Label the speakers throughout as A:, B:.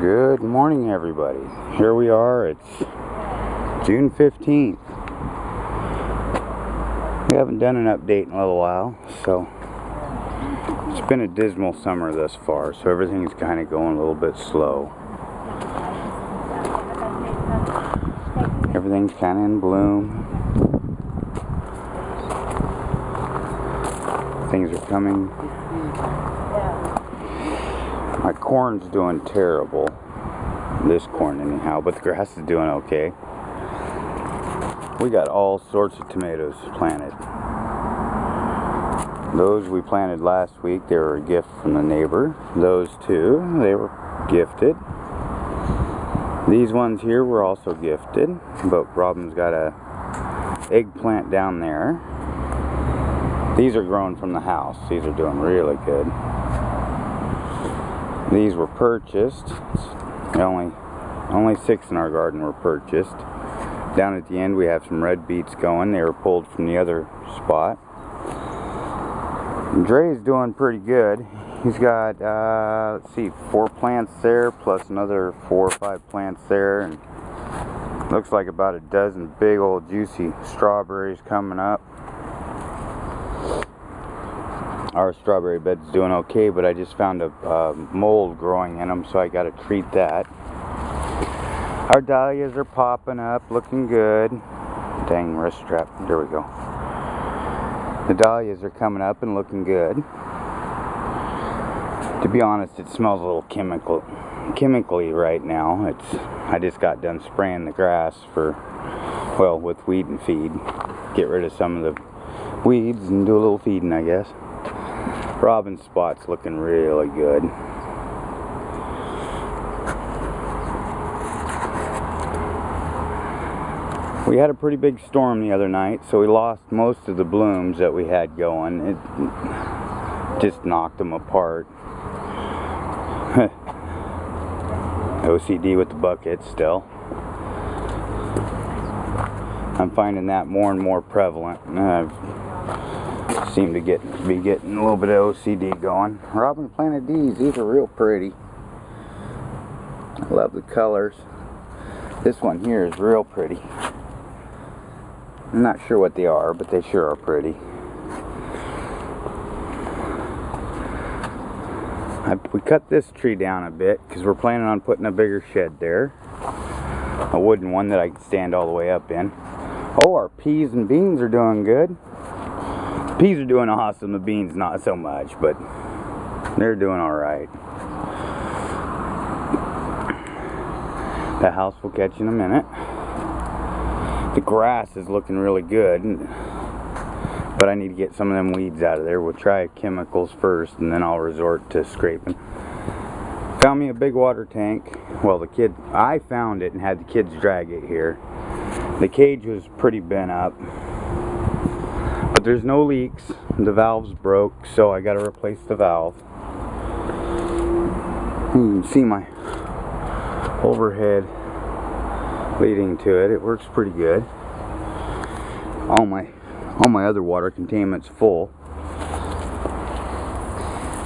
A: Good morning, everybody. Here we are. It's June 15th. We haven't done an update in a little while, so it's been a dismal summer thus far, so everything's kind of going a little bit slow. Everything's kind of in bloom. Things are coming. My corn's doing terrible. This corn anyhow, but the grass is doing okay. We got all sorts of tomatoes planted. Those we planted last week, they were a gift from the neighbor. Those two, they were gifted. These ones here were also gifted, but Robin's got a eggplant down there. These are grown from the house. These are doing really good. These were purchased. Only 6 in our garden were purchased. Down at the end we have some red beets going. They were pulled from the other spot. Dre's doing pretty good. He's got, let's see, 4 plants there, plus another 4 or 5 plants there, and looks like about a dozen big old juicy strawberries coming up. Our strawberry bed's doing okay, but I just found a mold growing in them, so I got to treat that. Our dahlias are popping up, looking good. Dang, wrist strap. There we go. The dahlias are coming up and looking good. To be honest, it smells a little chemically right now. I just got done spraying the grass with weed and feed. Get rid of some of the weeds and do a little feeding, I guess. Robin's spot's looking really good. We had a pretty big storm the other night, so we lost most of the blooms that we had going. It just knocked them apart. OCD with the bucket still. I'm finding that more and more prevalent. I've seem to be getting a little bit of OCD going. Robin planted these. These are real pretty. I love the colors. This one here is real pretty. I'm not sure what they are, but they sure are pretty. We cut this tree down a bit because we're planning on putting a bigger shed there. A wooden one that I can stand all the way up in. Oh, our peas and beans are doing good. Peas are doing awesome, the beans not so much, but they're doing alright. The house will catch in a minute. The grass is looking really good, but I need to get some of them weeds out of there. We'll try chemicals first, and then I'll resort to scraping. Found me a big water tank. Well, I found it and had the kids drag it here. The cage was pretty bent up. But there's no leaks. The valve's broke, so I gotta replace the valve. You can see my overhead leading to it. It works pretty good. All my other water containment's full.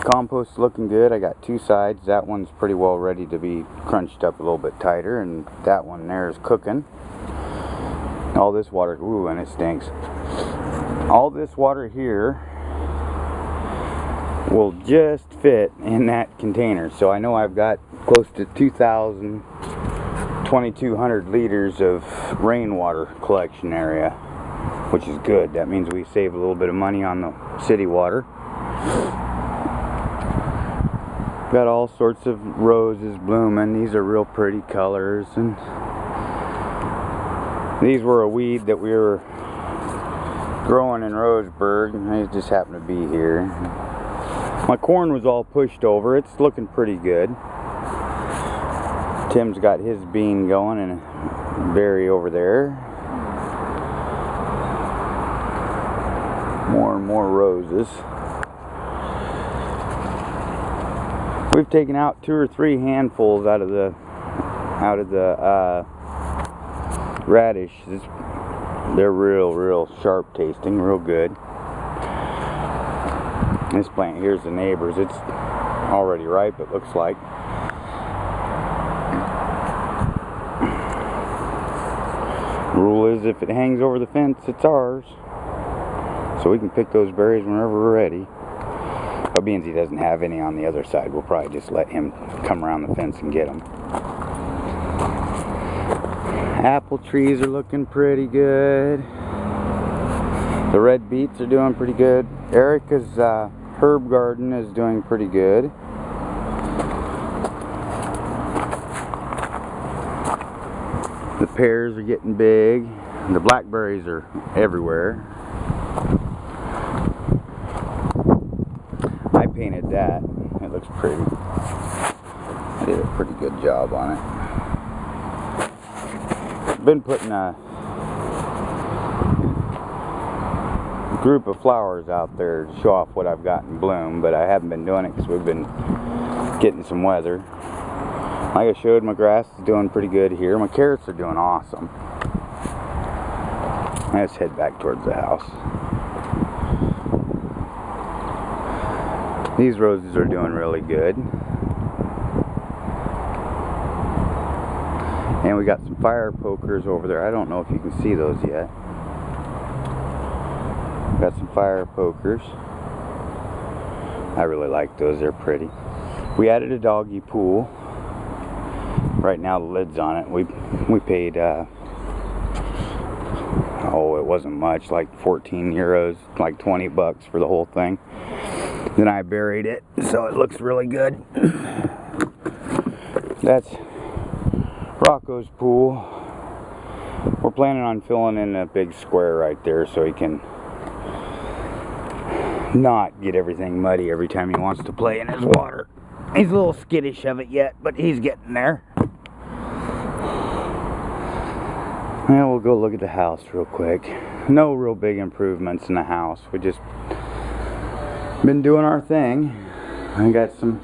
A: Compost's looking good. I got 2 sides. That one's pretty well ready to be crunched up a little bit tighter, and that one there is cooking. All this water, ooh, and it stinks. All this water here will just fit in that container. So I know I've got close to 2,200 liters of rainwater collection area, which is good. That means we save a little bit of money on the city water. Got all sorts of roses blooming. These are real pretty colors, and these were a weed that we were growing in Roseburg, and they just happened to be here. My corn was all pushed over. It's looking pretty good. Tim's got his bean going and a berry over there. More and more roses. We've taken out 2 or 3 handfuls out of the radish. They're real sharp tasting, real good. This plant here's the neighbor's. It's already ripe, it looks like. rule is if it hangs over the fence, it's ours. So we can pick those berries whenever we're ready. But being he doesn't have any on the other side, we'll probably just let him come around the fence and get them. Apple trees are looking pretty good. The red beets are doing pretty good. Erica's herb garden is doing pretty good. The pears are getting big. The blackberries are everywhere. I painted that. It looks pretty. I did a pretty good job on it. I've been putting a group of flowers out there to show off what I've got in bloom, but I haven't been doing it because we've been getting some weather. Like I showed, my grass is doing pretty good here. My carrots are doing awesome. Let's head back towards the house. These roses are doing really good. And we got some fire pokers over there. I don't know if you can see those yet. Got some fire pokers. I really like those, they're pretty. We added a doggy pool. Right now the lid's on it. We paid oh, it wasn't much, like 14 euros, like 20 bucks for the whole thing. Then I buried it, so it looks really good. That's Rocco's pool. We're planning on filling in a big square right there so he can not get everything muddy every time he wants to play in his water. He's a little skittish of it yet, but he's getting there. Well, we'll go look at the house real quick. No real big improvements in the house. We just been doing our thing. I got some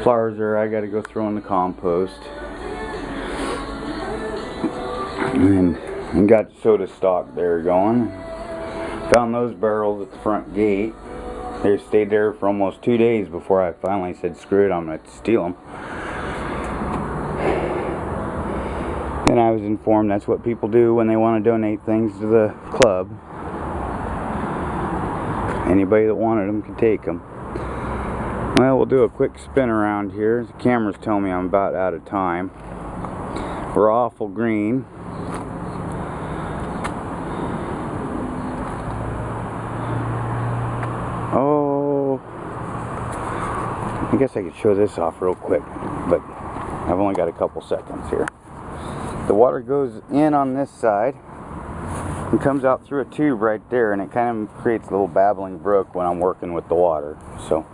A: flowers there I got to go throw in the compost. And got soda stock there going. Found those barrels at the front gate. They stayed there for almost 2 days before I finally said screw it, I'm going to steal them. And I was informed that's what people do when they want to donate things to the club. Anybody that wanted them could take them. Well, we'll do a quick spin around here. The camera's telling me I'm about out of time. We're awful green. Oh, I guess I could show this off real quick, but I've only got a couple seconds here. The water goes in on this side and comes out through a tube right there, and it kind of creates a little babbling brook when I'm working with the water. So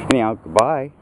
A: anyhow, goodbye.